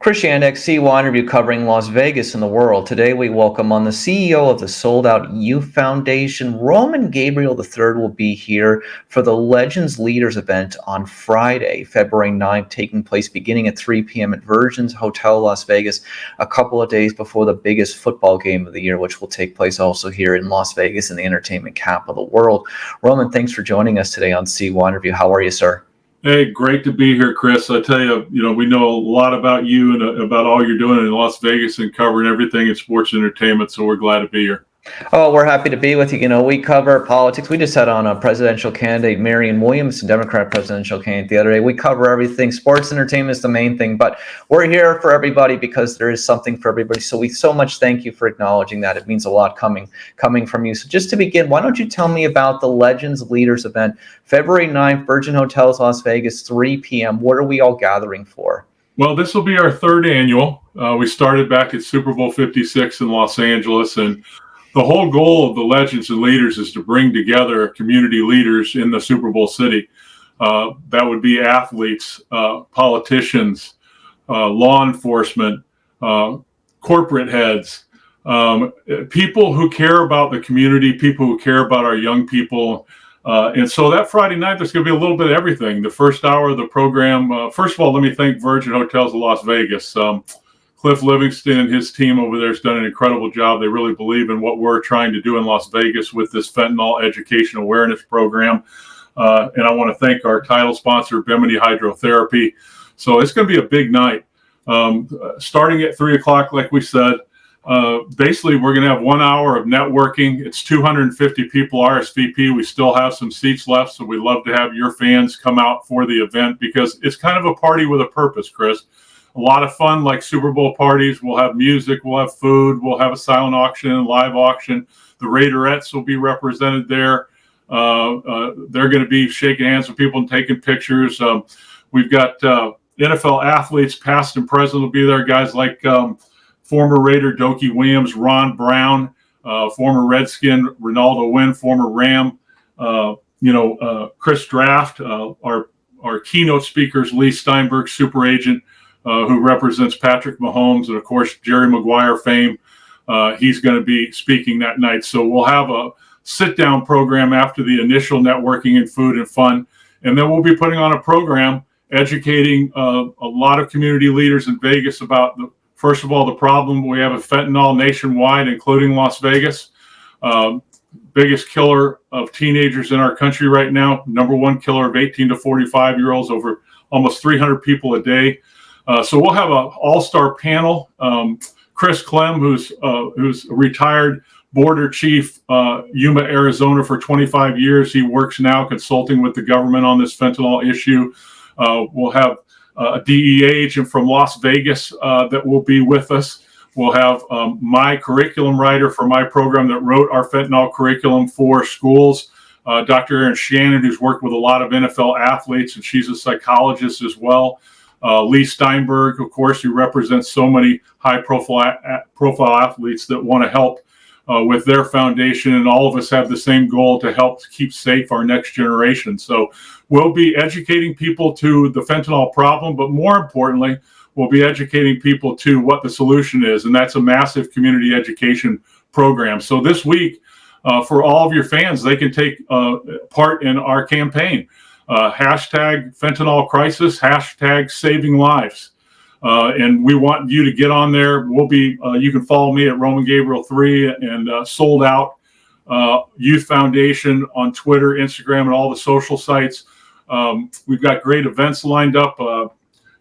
Chris Yandeck, CYInterview covering Las Vegas and the world. Today we welcome on the CEO of the Sold Out Youth Foundation, Roman Gabriel III, will be here for the Legends Leaders event on Friday, February 9th, taking place beginning at 3 p.m. at Virgin's Hotel Las Vegas, a couple of days before the biggest football game of the year, which will take place also here in Las Vegas in the entertainment capital of the world. Roman, thanks for joining us today on CYInterview. How are you, sir? Hey, great to be here, Chris. I tell you, we know a lot about you and about all you're doing in Las Vegas and covering everything in sports entertainment. So we're glad to be here. Oh, we're happy to be with you. We cover politics. We just had on a presidential candidate, Marianne Williamson, Democrat presidential candidate, the other day. We cover everything. Sports entertainment is the main thing, but we're here for everybody because there is something for everybody. So we so much thank you for acknowledging that. It means a lot coming from you. So just to begin, why don't you tell me about the Legends Leaders event, February 9th, Virgin Hotels, Las Vegas, 3 p.m. What are we all gathering for? Well, this will be our third annual. We started back at Super Bowl 56 in Los Angeles, and the whole goal of the Legends and Leaders is to bring together community leaders in the Super Bowl city. That would be athletes, politicians, law enforcement, corporate heads, people who care about the community, people who care about our young people. And so that Friday night, there's going to be a little bit of everything. The first hour of the program, first of all, let me thank Virgin Hotels of Las Vegas. Cliff Livingston and his team over there has done an incredible job. They really believe in what we're trying to do in Las Vegas with this fentanyl education awareness program. And I want to thank our title sponsor, Bimini Hydrotherapy. So it's going to be a big night. Starting at 3 o'clock, like we said, basically we're going to have 1 hour of networking. It's 250 people RSVP. We still have some seats left, so we'd love to have your fans come out for the event because it's kind of a party with a purpose, Chris. A lot of fun, like Super Bowl parties. We'll have music, we'll have food, we'll have a silent auction, live auction. The Raiderettes will be represented there. They're going to be shaking hands with people and taking pictures. We've got NFL athletes, past and present, will be there. Guys like former Raider Dokie Williams, Ron Brown, former Redskin Ronaldo Wynn, former Ram, Chris Draft, our keynote speakers, Lee Steinberg, super agent, who represents Patrick Mahomes, and of course Jerry Maguire fame. He's going to be speaking that night. So we'll have a sit-down program after the initial networking and food and fun, and then we'll be putting on a program educating a lot of community leaders in Vegas about first of all, the problem we have with fentanyl nationwide, including Las Vegas. Biggest killer of teenagers in our country right now. Number one killer of 18 to 45-year-olds, over almost 300 people a day. So we'll have an all-star panel. Chris Clem, who's a retired border chief, Yuma, Arizona for 25 years. He works now consulting with the government on this fentanyl issue. We'll have a DEA agent from Las Vegas that will be with us. We'll have my curriculum writer for my program that wrote our fentanyl curriculum for schools, Dr. Erin Shannon, who's worked with a lot of NFL athletes, and she's a psychologist as well. Lee Steinberg, of course, who represents so many high-profile athletes that want to help with their foundation, and all of us have the same goal to help keep safe our next generation. So we'll be educating people to the fentanyl problem, but more importantly, we'll be educating people to what the solution is, and that's a massive community education program. So this week, for all of your fans, they can take part in our campaign. Hashtag fentanyl crisis, hashtag saving lives. And we want you to get on there. We'll be, you can follow me at Roman Gabriel 3 and Sold Out Youth Foundation on Twitter, Instagram, and all the social sites. We've got great events lined up.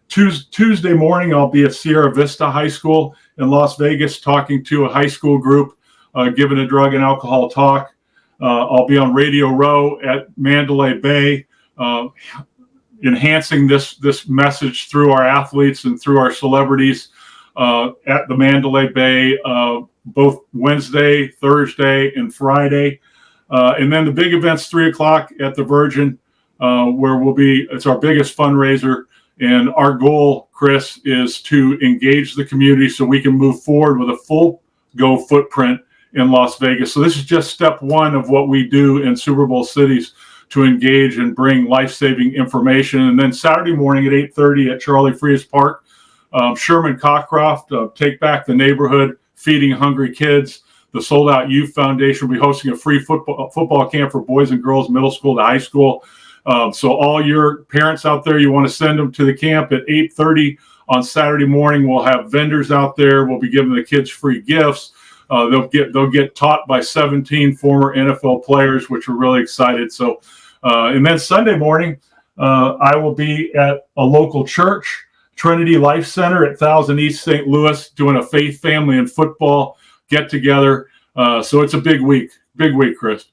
Tuesday morning, I'll be at Sierra Vista High School in Las Vegas talking to a high school group, giving a drug and alcohol talk. I'll be on Radio Row at Mandalay Bay, enhancing this message through our athletes and through our celebrities at the Mandalay Bay, both Wednesday, Thursday, and Friday. And then the big event's 3 o'clock at the Virgin, where it's our biggest fundraiser. And our goal, Chris, is to engage the community so we can move forward with a full go footprint in Las Vegas. So this is just step one of what we do in Super Bowl cities to engage and bring life-saving information. And then Saturday morning at 8:30 at Charlie Frias Park, Sherman Cockcroft, Take Back the Neighborhood, Feeding Hungry Kids. The Sold Out Youth Foundation will be hosting a free football camp for boys and girls, middle school to high school. So all your parents out there, you want to send them to the camp at 8:30 on Saturday morning. We'll have vendors out there. We'll be giving the kids free gifts. They'll get taught by 17 former NFL players, which we're really excited. So, and then Sunday morning, I will be at a local church, Trinity Life Center at 1000 East St. Louis, doing a faith, family, and football get together. So it's a big week, Chris.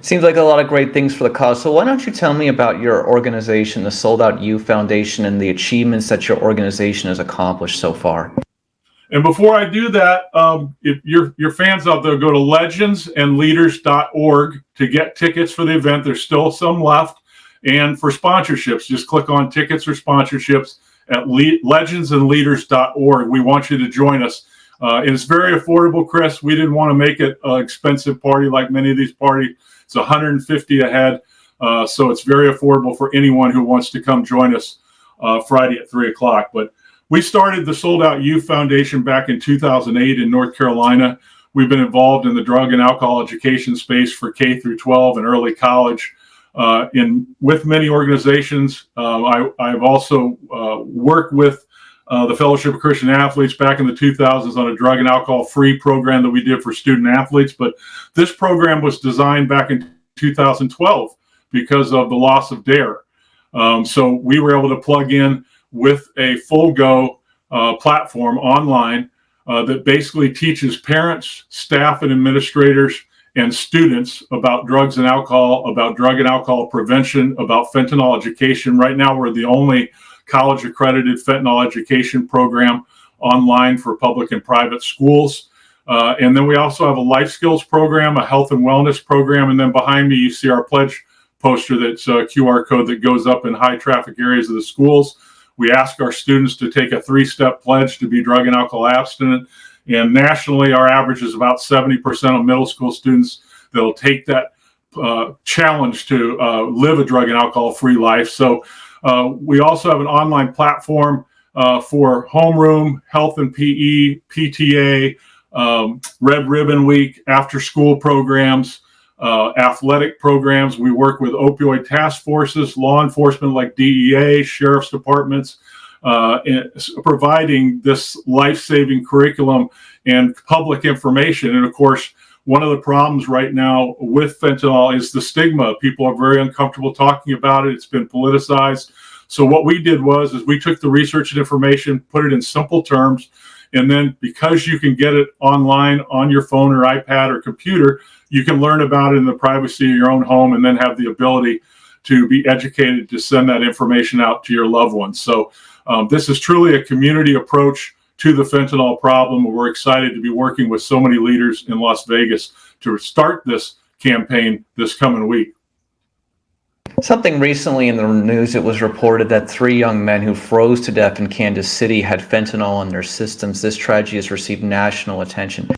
Seems like a lot of great things for the cause. So why don't you tell me about your organization, the Sold Out Youth Foundation, and the achievements that your organization has accomplished so far? And before I do that, if your fans out there, go to legendsandleaders.org to get tickets for the event. There's still some left. And for sponsorships, just click on tickets or sponsorships at legendsandleaders.org. We want you to join us. And it's very affordable, Chris. We didn't want to make it an expensive party like many of these parties. It's $150 a head. So it's very affordable for anyone who wants to come join us Friday at 3 o'clock. But we started the Sold Out Youth Foundation back in 2008 in North Carolina. We've been involved in the drug and alcohol education space for K through 12 and early college. With many organizations, I've also worked with the Fellowship of Christian Athletes back in the 2000s on a drug and alcohol-free program that we did for student athletes. But this program was designed back in 2012 because of the loss of DARE. So we were able to plug in with a full-go platform online that basically teaches parents, staff, and administrators and students about drugs and alcohol, about drug and alcohol prevention, about fentanyl education. Right now, we're the only college-accredited fentanyl education program online for public and private schools. And then we also have a life skills program, a health and wellness program. And then behind me, you see our pledge poster that's a QR code that goes up in high traffic areas of the schools. We ask our students to take a 3-step pledge to be drug and alcohol abstinent. And nationally, our average is about 70% of middle school students that'll take that challenge to live a drug and alcohol-free life. So we also have an online platform for homeroom, health and PE, PTA, Red Ribbon Week, after-school programs, athletic programs. We work with opioid task forces, law enforcement like DEA, sheriff's departments, providing this life-saving curriculum and public information. And of course, one of the problems right now with fentanyl is the stigma. People are very uncomfortable talking about it. It's been politicized. So what we did was we took the research and information, put it in simple terms, and then because you can get it online on your phone or iPad or computer, you can learn about it in the privacy of your own home and then have the ability to be educated to send that information out to your loved ones. So this is truly a community approach to the fentanyl problem. We're excited to be working with so many leaders in Las Vegas to start this campaign this coming week. Something recently in the news, it was reported that 3 young men who froze to death in Kansas City had fentanyl in their systems. This tragedy has received national attention.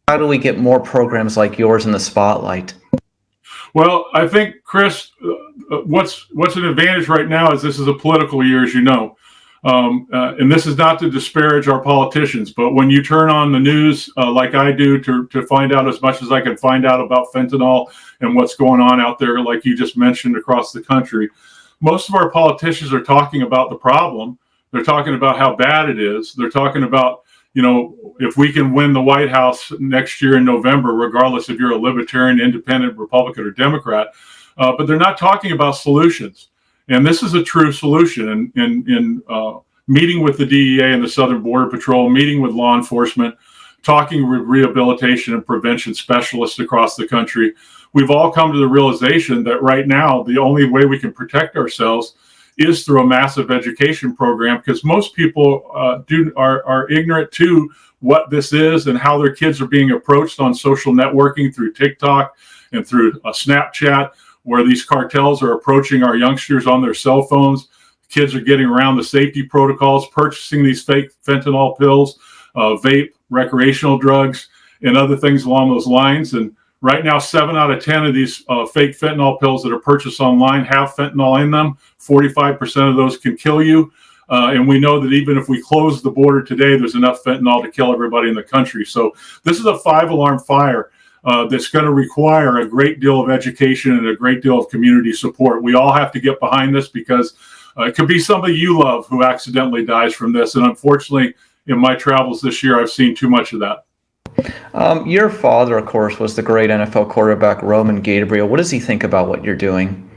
How do we get more programs like yours in the spotlight? Well, I think, Chris, what's an advantage right now is this is a political year, as you know. And this is not to disparage our politicians, but when you turn on the news like I do to find out as much as I can find out about fentanyl and what's going on out there, like you just mentioned, across the country, most of our politicians are talking about the problem. They're talking about how bad it is. They're talking about, if we can win the White House next year in November, regardless if you're a libertarian, independent, Republican, or Democrat, but they're not talking about solutions. And this is a true solution. In meeting with the DEA and the Southern Border Patrol, meeting with law enforcement, talking with rehabilitation and prevention specialists across the country, we've all come to the realization that right now, the only way we can protect ourselves is through a massive education program, because most people are ignorant to what this is and how their kids are being approached on social networking through TikTok and through Snapchat, where these cartels are approaching our youngsters on their cell phones. Kids are getting around the safety protocols, purchasing these fake fentanyl pills, vape, recreational drugs, and other things along those lines. And right now, 7 out of 10 of these fake fentanyl pills that are purchased online have fentanyl in them. 45% of those can kill you. And we know that even if we close the border today, there's enough fentanyl to kill everybody in the country. So this is a 5-alarm fire that's going to require a great deal of education and a great deal of community support. We all have to get behind this because it could be somebody you love who accidentally dies from this. And unfortunately, in my travels this year, I've seen too much of that. Your father, of course, was the great NFL quarterback, Roman Gabriel. What does he think about what you're doing?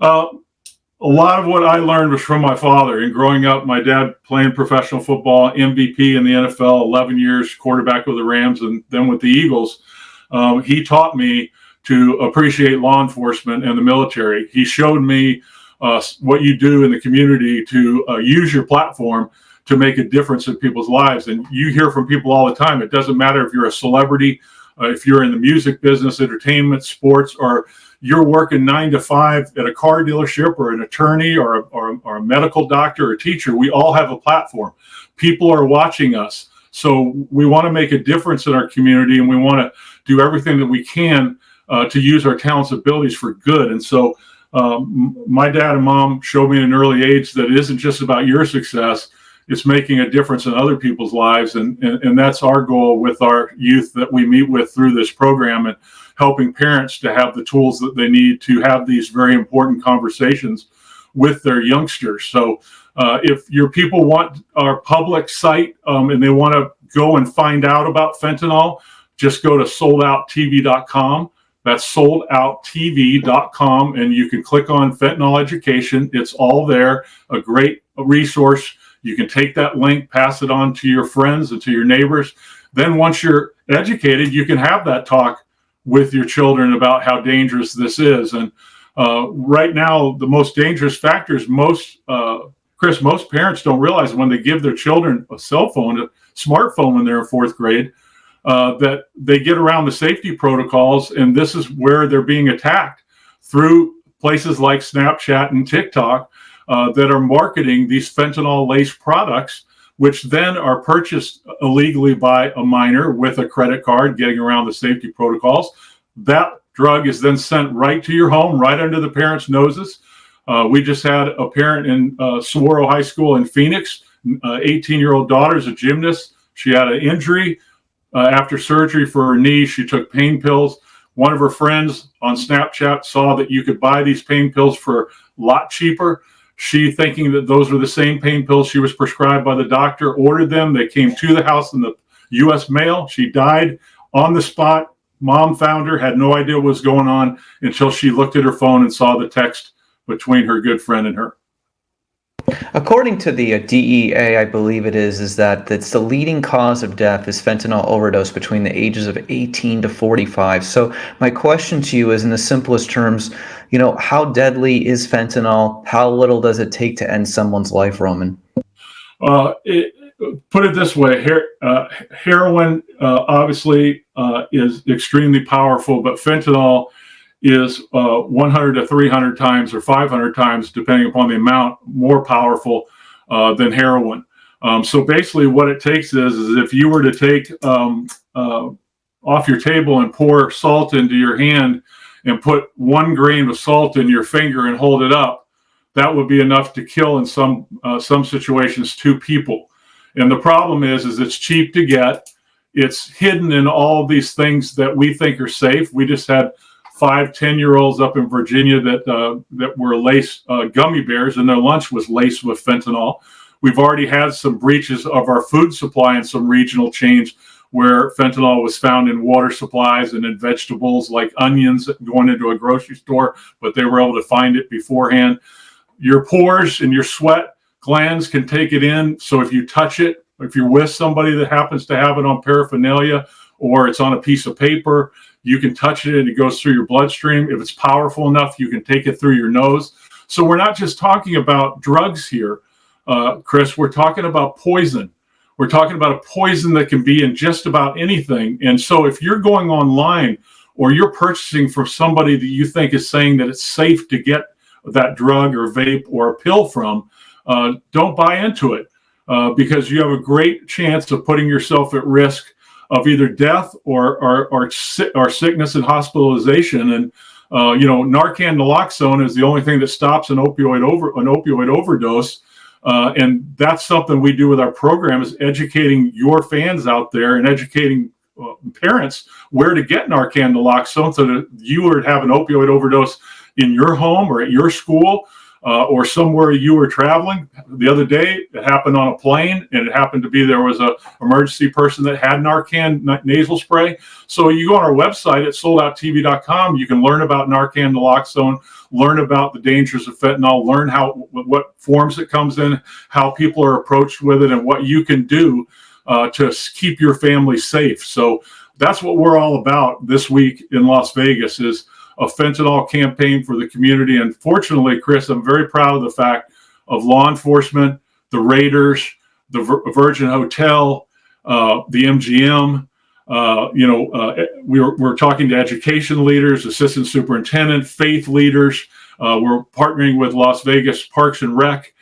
A lot of what I learned was from my father. And growing up, my dad playing professional football, MVP in the NFL, 11 years, quarterback with the Rams, and then with the Eagles. He taught me to appreciate law enforcement and the military. He showed me what you do in the community to use your platform to make a difference in people's lives. And you hear from people all the time. It doesn't matter if you're a celebrity, if you're in the music business, entertainment, sports, or you're working 9 to 5 at a car dealership or an attorney or a medical doctor or teacher. We all have a platform. People are watching us. So we want to make a difference in our community, and we want to do everything that we can to use our talents and abilities for good. And so my dad and mom showed me at an early age that it isn't just about your success. It's making a difference in other people's lives. And that's our goal with our youth that we meet with through this program, and helping parents to have the tools that they need to have these very important conversations with their youngsters. So if your people want our public site and they want to go and find out about fentanyl, just go to soldouttv.com. That's soldouttv.com, and you can click on fentanyl education. It's all there, a great resource. You can take that link, pass it on to your friends and to your neighbors. Then once you're educated, you can have that talk with your children about how dangerous this is. And right now, the most dangerous factors, Chris, most parents don't realize when they give their children a cell phone, a smartphone when they're in 4th grade, that they get around the safety protocols. And this is where they're being attacked through places like Snapchat and TikTok that are marketing these fentanyl-laced products, which then are purchased illegally by a minor with a credit card, getting around the safety protocols. That drug is then sent right to your home, right under the parents' noses. We just had a parent in Saguaro High School in Phoenix, 18-year-old daughter's a gymnast. She had an injury after surgery for her knee. She took pain pills. One of her friends on Snapchat saw that you could buy these pain pills for a lot cheaper. She, thinking that those were the same pain pills she was prescribed by the doctor, ordered them. They came to the house in the U.S. mail. She died on the spot. Mom found her, had no idea what was going on until she looked at her phone and saw the text between her good friend and her. According to the DEA, I believe it is that it's the leading cause of death is fentanyl overdose between the ages of 18 to 45. So my question to you is, in the simplest terms, how deadly is fentanyl? How little does it take to end someone's life, Roman? Put it this way, heroin obviously is extremely powerful, but fentanyl is 100 to 300 times or 500 times, depending upon the amount, more powerful than heroin. So basically what it takes is if you were to take off your table and pour salt into your hand and put 1 grain of salt in your finger and hold it up, that would be enough to kill in some situations 2 people. And the problem is it's cheap to get. It's hidden in all these things that we think are safe. We just had 5 10-year-olds up in Virginia that were laced gummy bears, and their lunch was laced with fentanyl. We've already had some breaches of our food supply in some regional chains where fentanyl was found in water supplies and in vegetables like onions going into a grocery store, but they were able to find it beforehand. Your pores and your sweat glands can take it in. So if you touch it, if you're with somebody that happens to have it on paraphernalia or it's on a piece of paper, you can touch it and it goes through your bloodstream. If it's powerful enough, you can take it through your nose. So we're not just talking about drugs here, Chris. We're talking about poison. We're talking about a poison that can be in just about anything. And so if you're going online or you're purchasing from somebody that you think is saying that it's safe to get that drug or vape or a pill from, don't buy into it because you have a great chance of putting yourself at risk of either death or sickness and hospitalization. And Narcan naloxone is the only thing that stops an opioid overdose. And that's something we do with our program, is educating your fans out there and educating parents where to get Narcan naloxone so that you would have an opioid overdose in your home or at your school, or somewhere you were traveling. The other day, it happened on a plane, and it happened to be there was a emergency person that had Narcan nasal spray. So you go on our website at soldouttv.com. You can learn about Narcan naloxone, learn about the dangers of fentanyl, learn what forms it comes in, how people are approached with it, and what you can do to keep your family safe. So that's what we're all about this week in Las Vegas, is a fentanyl campaign for the community. And fortunately, Chris, I'm very proud of the fact of law enforcement, the Raiders, the Virgin Hotel, the MGM. We're talking to education leaders, assistant superintendent, faith leaders. We're partnering with Las Vegas Parks and Rec.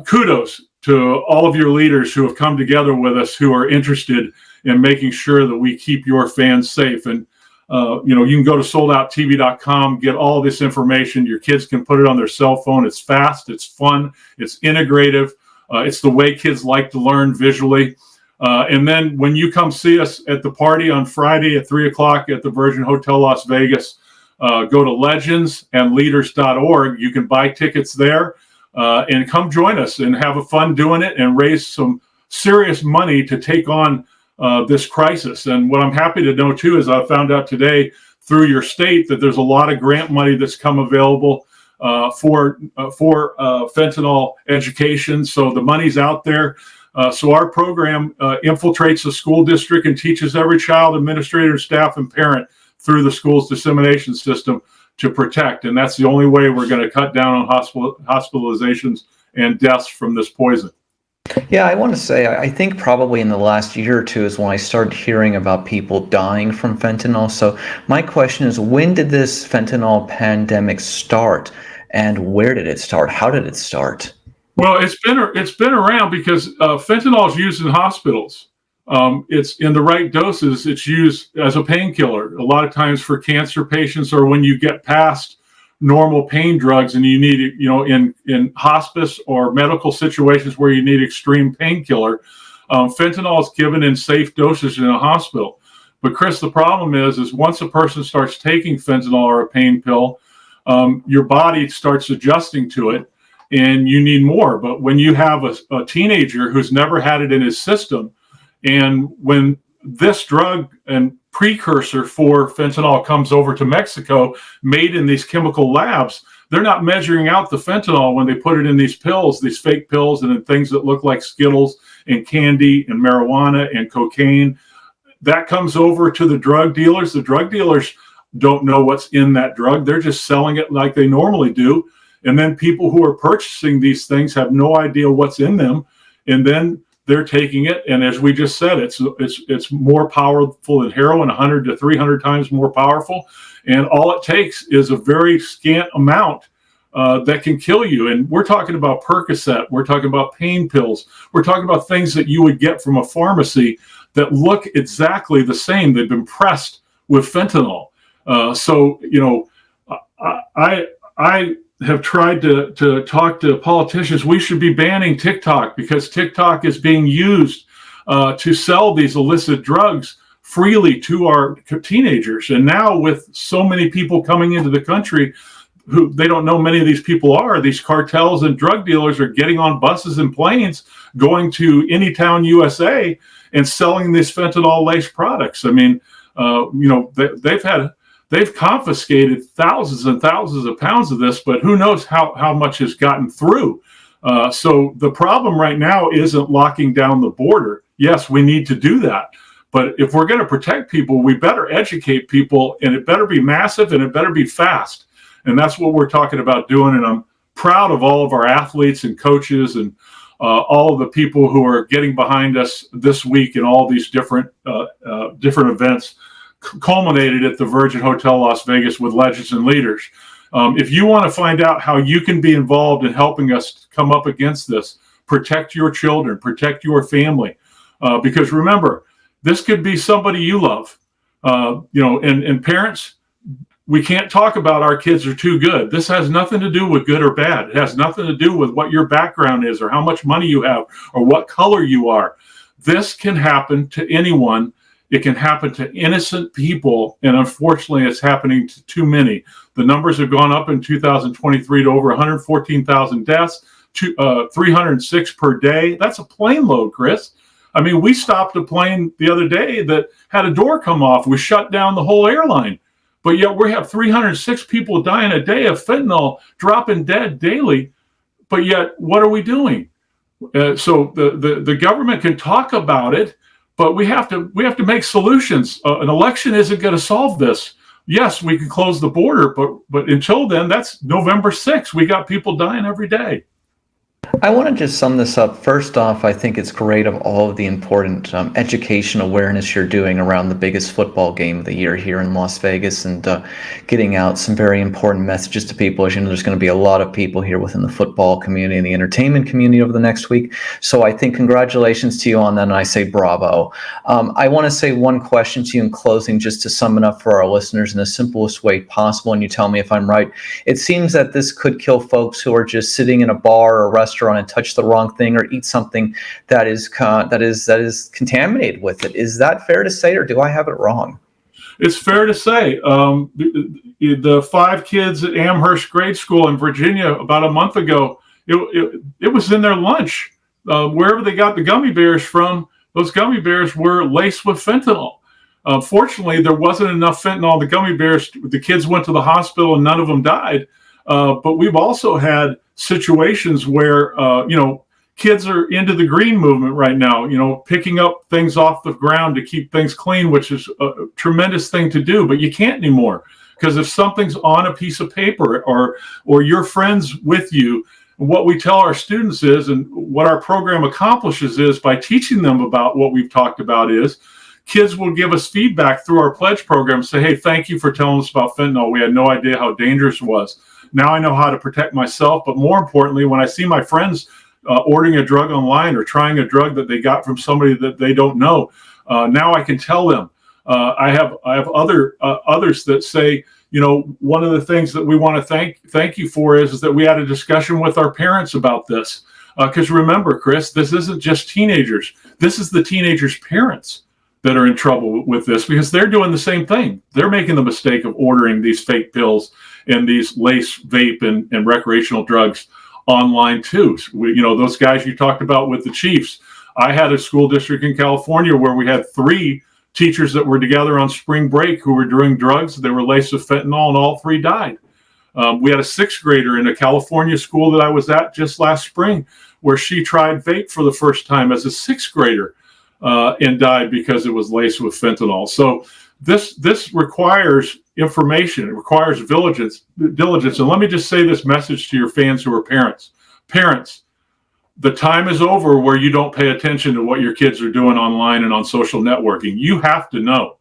Kudos to all of your leaders who have come together with us, who are interested in making sure that we keep your fans safe. And you can go to soldouttv.com, get all this information. Your kids can put it on their cell phone. It's fast, it's fun, it's integrative. It's the way kids like to learn visually. And then when you come see us at the party on Friday at 3:00 at the Virgin Hotel Las Vegas, go to legendsandleaders.org. You can buy tickets there, and come join us and have a fun doing it and raise some serious money to take on this crisis. And what I'm happy to know too is I found out today through your state that there's a lot of grant money that's come available for fentanyl education. So the money's out there. So our program infiltrates the school district and teaches every child, administrator, staff, and parent through the school's dissemination system to protect. And that's the only way we're going to cut down on hospitalizations and deaths from this poison. Yeah, I want to say, I think probably in the last year or two is when I started hearing about people dying from fentanyl. So my question is, when did this fentanyl pandemic start, and where did it start? How did it start? Well, it's been around because fentanyl is used in hospitals. It's in the right doses. It's used as a painkiller a lot of times for cancer patients, or when you get past normal pain drugs and you need it, in hospice or medical situations where you need extreme painkiller. Fentanyl is given in safe dosage in a hospital. But Chris, the problem is once a person starts taking fentanyl or a pain pill, your body starts adjusting to it and you need more. But when you have a teenager who's never had it in his system, and when this drug and precursor for fentanyl comes over to Mexico, made in these chemical labs, they're not measuring out the fentanyl when they put it in these pills, these fake pills, and in things that look like Skittles and candy and marijuana and cocaine. That comes over to the drug dealers. The drug dealers don't know what's in that drug. They're just selling it like they normally do. And then people who are purchasing these things have no idea what's in them. And then they're taking it, and as we just said, it's more powerful than heroin, 100 to 300 times more powerful, and all it takes is a very scant amount that can kill you. And we're talking about Percocet, we're talking about pain pills, we're talking about things that you would get from a pharmacy that look exactly the same. They've been pressed with fentanyl. I have tried to talk to politicians. We should be banning TikTok because TikTok is being used to sell these illicit drugs freely to our teenagers. And now with so many people coming into the country who they don't know many of these people are, these cartels and drug dealers are getting on buses and planes, going to Anytown, USA, and selling these fentanyl-laced products. I mean, they've confiscated thousands and thousands of pounds of this, but who knows how much has gotten through. So the problem right now isn't locking down the border. Yes, we need to do that. But if we're going to protect people, we better educate people, and it better be massive and it better be fast. And that's what we're talking about doing. And I'm proud of all of our athletes and coaches and all of the people who are getting behind us this week in all these different events, culminated at the Virgin Hotel Las Vegas with Legends and Leaders. If you want to find out how you can be involved in helping us come up against this, protect your children, protect your family, because remember, this could be somebody you love. And parents, we can't talk about our kids are too good. This has nothing to do with good or bad. It has nothing to do with what your background is or how much money you have or what color you are. This can happen to anyone. It can happen to innocent people, and unfortunately, it's happening to too many. The numbers have gone up in 2023 to over 114,000 deaths, 306 per day. That's a plane load, Chris. I mean, we stopped a plane the other day that had a door come off. We shut down the whole airline. But yet we have 306 people dying a day of fentanyl, dropping dead daily. But yet, what are we doing? So the government can talk about it, but we have to make solutions. An election isn't going to solve this. Yes, we can close the border, but until then, that's November 6th. We got people dying every day. I want to just sum this up. First off, I think it's great of all of the important education awareness you're doing around the biggest football game of the year here in Las Vegas, and getting out some very important messages to people. As you know, there's going to be a lot of people here within the football community and the entertainment community over the next week. So I think congratulations to you on that, and I say bravo. I want to say one question to you in closing, just to sum it up for our listeners in the simplest way possible, and you tell me if I'm right. It seems that this could kill folks who are just sitting in a bar or a restaurant and touch the wrong thing or eat something that is contaminated with it. Is that fair to say, or do I have it wrong? It's fair to say. The 5 kids at Amherst Grade School in Virginia about a month ago, it was in their lunch. Wherever they got the gummy bears from, those gummy bears were laced with fentanyl. Fortunately, there wasn't enough fentanyl. The kids went to the hospital and none of them died. But we've also had situations where, kids are into the green movement right now, picking up things off the ground to keep things clean, which is a tremendous thing to do, but you can't anymore. Because if something's on a piece of paper or your friends with you, what we tell our students is, and what our program accomplishes is, by teaching them about what we've talked about, is kids will give us feedback through our pledge program, say, hey, thank you for telling us about fentanyl. We had no idea how dangerous it was. Now I know how to protect myself. But more importantly, when I see my friends ordering a drug online or trying a drug that they got from somebody that they don't know, now I can tell them. I have others that say, one of the things that we want to thank you for is that we had a discussion with our parents about this. Because remember, Chris, this isn't just teenagers. This is the teenagers' parents that are in trouble with this, because they're doing the same thing. They're making the mistake of ordering these fake pills and these lace vape and recreational drugs online too. Those guys you talked about with the Chiefs. I had a school district in California where we had 3 teachers that were together on spring break who were doing drugs. They were laced with fentanyl, and all 3 died. We had a 6th grader in a California school that I was at just last spring, where she tried vape for the first time as a 6th grader. And died because it was laced with fentanyl. So this requires information. It requires diligence. And let me just say this message to your fans who are parents. Parents, the time is over where you don't pay attention to what your kids are doing online and on social networking. You have to know.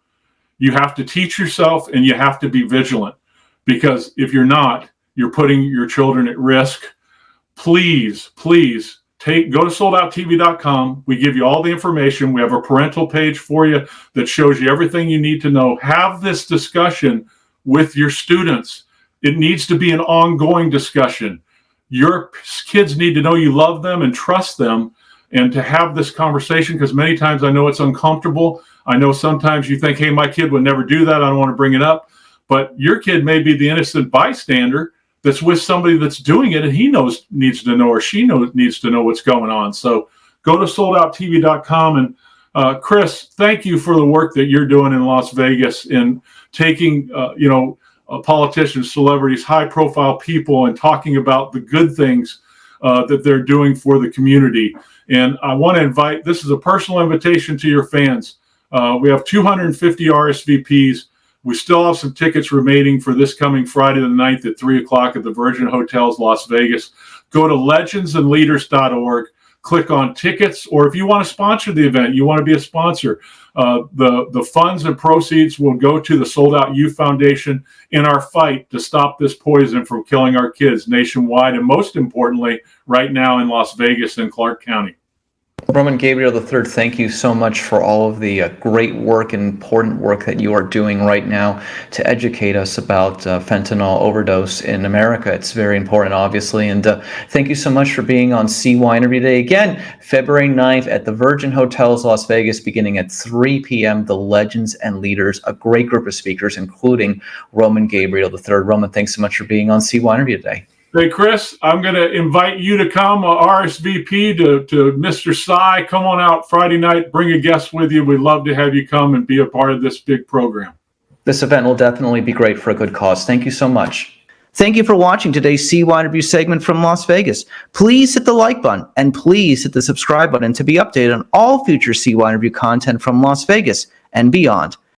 You have to teach yourself, and you have to be vigilant, because if you're not, you're putting your children at risk. Please, go to soldouttv.com. We give you all the information. We have a parental page for you that shows you everything you need to know. Have this discussion with your students. It needs to be an ongoing discussion. Your kids need to know you love them and trust them, and to have this conversation, because many times I know it's uncomfortable. I know sometimes you think, hey, my kid would never do that. I don't want to bring it up. But your kid may be the innocent bystander that's with somebody that's doing it, and he needs to know, or she needs to know what's going on. So go to soldouttv.com. And Chris, thank you for the work that you're doing in Las Vegas in taking, politicians, celebrities, high-profile people, and talking about the good things that they're doing for the community. And I want to this is a personal invitation to your fans. We have 250 RSVPs. We still have some tickets remaining for this coming Friday the 9th at 3 o'clock at the Virgin Hotels, Las Vegas. Go to legendsandleaders.org, click on tickets, or if you want to sponsor the event, you want to be a sponsor, the funds and proceeds will go to the Sold Out Youth Foundation in our fight to stop this poison from killing our kids nationwide, and most importantly, right now in Las Vegas and Clark County. Roman Gabriel III, thank you so much for all of the great work and important work that you are doing right now to educate us about fentanyl overdose in America. It's very important, obviously. And thank you so much for being on CYInterview today. Again, February 9th at the Virgin Hotels, Las Vegas, beginning at 3 p.m. The Legends and Leaders, a great group of speakers, including Roman Gabriel III. Roman, thanks so much for being on CYInterview today. Hey, Chris, I'm going to invite you to come, RSVP to Mr. Cy. Come on out Friday night. Bring a guest with you. We'd love to have you come and be a part of this big program. This event will definitely be great for a good cause. Thank you so much. Thank you for watching today's CYInterview segment from Las Vegas. Please hit the like button and please hit the subscribe button to be updated on all future CYInterview content from Las Vegas and beyond.